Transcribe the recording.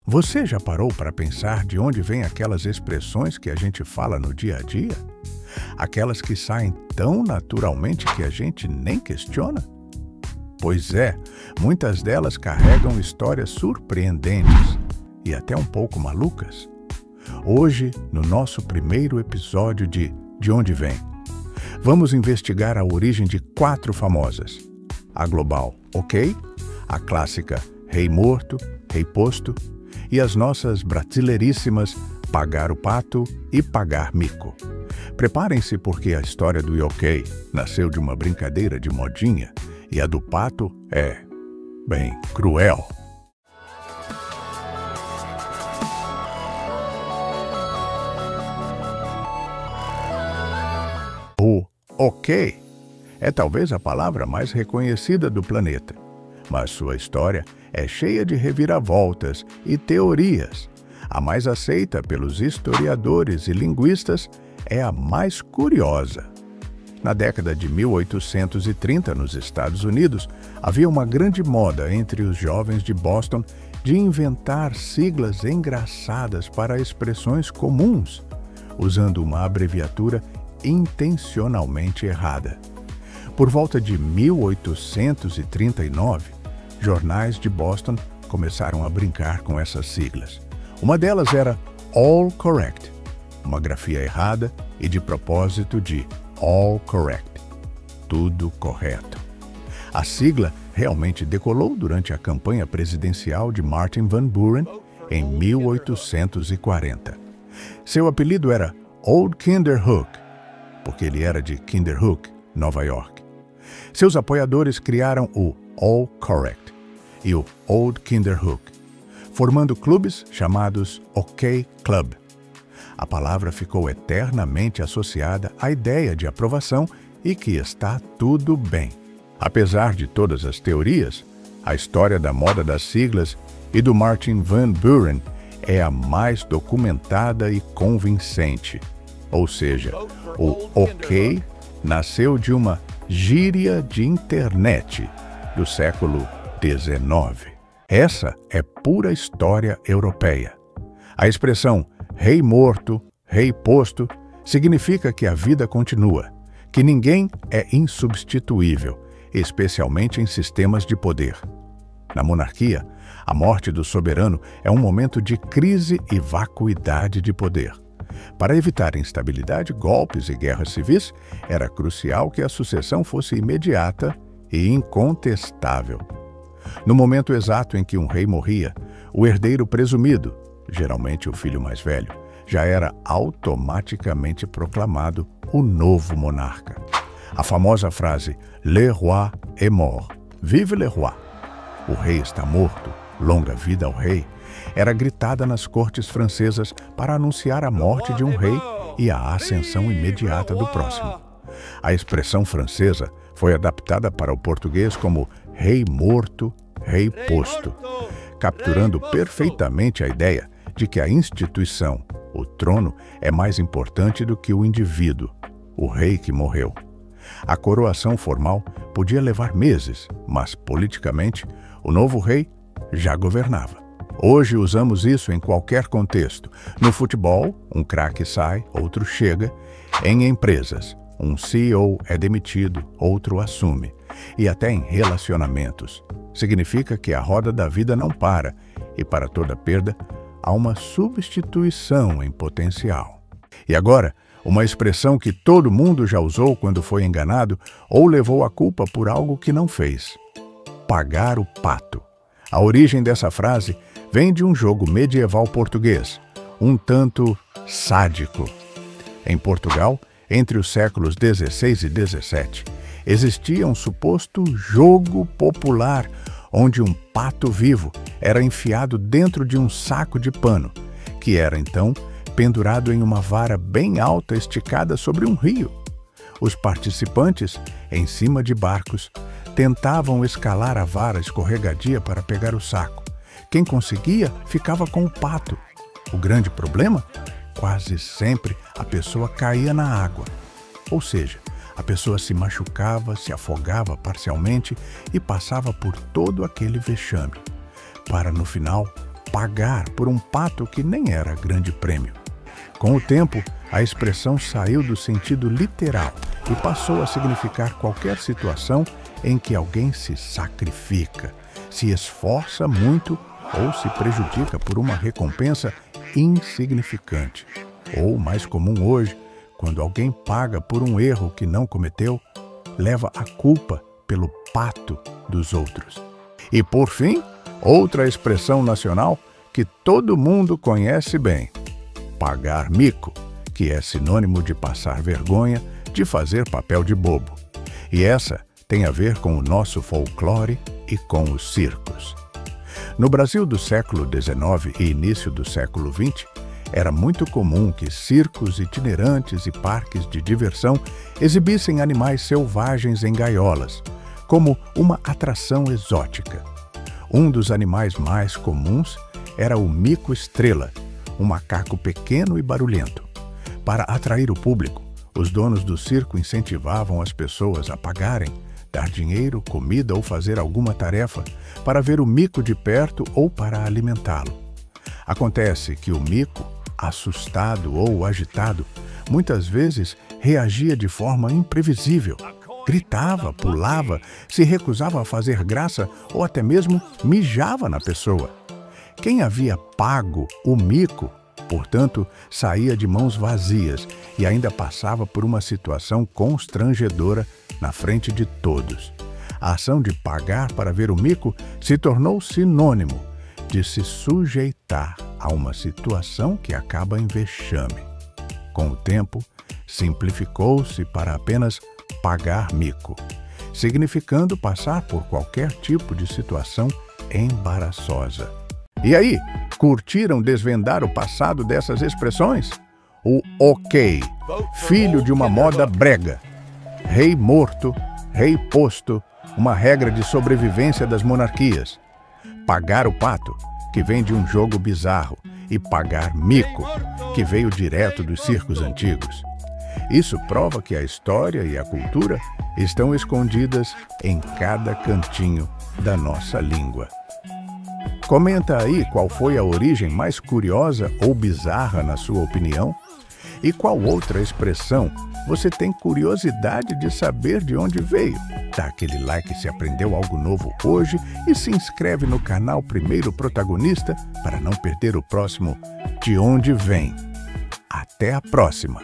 Você já parou para pensar de onde vêm aquelas expressões que a gente fala no dia a dia? Aquelas que saem tão naturalmente que a gente nem questiona? Pois é, muitas delas carregam histórias surpreendentes e até um pouco malucas. Hoje, no nosso primeiro episódio De Onde Vem, vamos investigar a origem de 4 famosas. A global OK, a clássica Rei Morto, Rei Posto e as nossas brasileiríssimas Pagar o Pato e Pagar Mico. Preparem-se porque a história do OK nasceu de uma brincadeira de modinha e a do pato é, bem, cruel. O OK é talvez a palavra mais reconhecida do planeta, mas sua história é cheia de reviravoltas e teorias. A mais aceita pelos historiadores e linguistas é a mais curiosa. Na década de 1830, nos Estados Unidos, havia uma grande moda entre os jovens de Boston de inventar siglas engraçadas para expressões comuns, usando uma abreviatura intencionalmente errada. Por volta de 1839, jornais de Boston começaram a brincar com essas siglas. Uma delas era All Correct, uma grafia errada e de propósito de All Correct, tudo correto. A sigla realmente decolou durante a campanha presidencial de Martin Van Buren em 1840. Seu apelido era Old Kinderhook, porque ele era de Kinderhook, Nova York. Seus apoiadores criaram o All Correct e o Old Kinderhook, formando clubes chamados OK Club. A palavra ficou eternamente associada à ideia de aprovação e que está tudo bem. Apesar de todas as teorias, a história da moda das siglas e do Martin Van Buren é a mais documentada e convincente. Ou seja, o OK nasceu de uma gíria de internet do século XIX. Essa é pura história europeia. A expressão Rei Morto, Rei Posto significa que a vida continua, que ninguém é insubstituível, especialmente em sistemas de poder. Na monarquia, a morte do soberano é um momento de crise e vacuidade de poder. Para evitar instabilidade, golpes e guerras civis, era crucial que a sucessão fosse imediata e incontestável. No momento exato em que um rei morria, o herdeiro presumido, geralmente o filho mais velho, já era automaticamente proclamado o novo monarca. A famosa frase Le roi est mort, vive le roi, o rei está morto, longa vida ao rei, era gritada nas cortes francesas para anunciar a morte de um rei e a ascensão imediata do próximo. A expressão francesa foi adaptada para o português como Rei Morto, Rei Posto, capturando perfeitamente a ideia de que a instituição, o trono, é mais importante do que o indivíduo, o rei que morreu. A coroação formal podia levar meses, mas politicamente, o novo rei já governava. Hoje usamos isso em qualquer contexto. No futebol, um craque sai, outro chega. Em empresas, um CEO é demitido, outro assume. E até em relacionamentos. Significa que a roda da vida não para, e para toda perda, há uma substituição em potencial. E agora, uma expressão que todo mundo já usou quando foi enganado ou levou a culpa por algo que não fez. Pagar o pato. A origem dessa frase vem de um jogo medieval português, um tanto sádico. Em Portugal, entre os séculos XVI e XVII, existia um suposto jogo popular onde um pato vivo era enfiado dentro de um saco de pano, que era então pendurado em uma vara bem alta esticada sobre um rio. Os participantes, em cima de barcos, tentavam escalar a vara escorregadia para pegar o saco. Quem conseguia ficava com o pato. O grande problema? Quase sempre a pessoa caía na água. Ou seja, a pessoa se machucava, se afogava parcialmente e passava por todo aquele vexame, para no final pagar por um pato que nem era grande prêmio. Com o tempo, a expressão saiu do sentido literal e passou a significar qualquer situação em que alguém se sacrifica, se esforça muito ou se prejudica por uma recompensa insignificante. Ou, mais comum hoje, quando alguém paga por um erro que não cometeu, leva a culpa pelo pato dos outros. E, por fim, outra expressão nacional que todo mundo conhece bem: pagar mico, que é sinônimo de passar vergonha, de fazer papel de bobo. E essa tem a ver com o nosso folclore e com os circos. No Brasil do século XIX e início do século XX, era muito comum que circos itinerantes e parques de diversão exibissem animais selvagens em gaiolas, como uma atração exótica. Um dos animais mais comuns era o mico-estrela, um macaco pequeno e barulhento. Para atrair o público, os donos do circo incentivavam as pessoas a pagarem, dar dinheiro, comida ou fazer alguma tarefa para ver o mico de perto ou para alimentá-lo. Acontece que o mico, assustado ou agitado, muitas vezes reagia de forma imprevisível. Gritava, pulava, se recusava a fazer graça ou até mesmo mijava na pessoa. Quem havia pago o mico, portanto, saía de mãos vazias e ainda passava por uma situação constrangedora na frente de todos. A ação de pagar para ver o mico se tornou sinônimo de se sujeitar a uma situação que acaba em vexame. Com o tempo, simplificou-se para apenas pagar mico, significando passar por qualquer tipo de situação embaraçosa. E aí, curtiram desvendar o passado dessas expressões? O ok, filho de uma moda brega. Rei morto, rei posto, uma regra de sobrevivência das monarquias. Pagar o pato, que vem de um jogo bizarro, e pagar mico, que veio direto dos circos antigos. Isso prova que a história e a cultura estão escondidas em cada cantinho da nossa língua. Comenta aí qual foi a origem mais curiosa ou bizarra na sua opinião e qual outra expressão você tem curiosidade de saber de onde veio. Dá aquele like se aprendeu algo novo hoje e se inscreve no canal Primeiro Protagonista para não perder o próximo De Onde Vem. Até a próxima!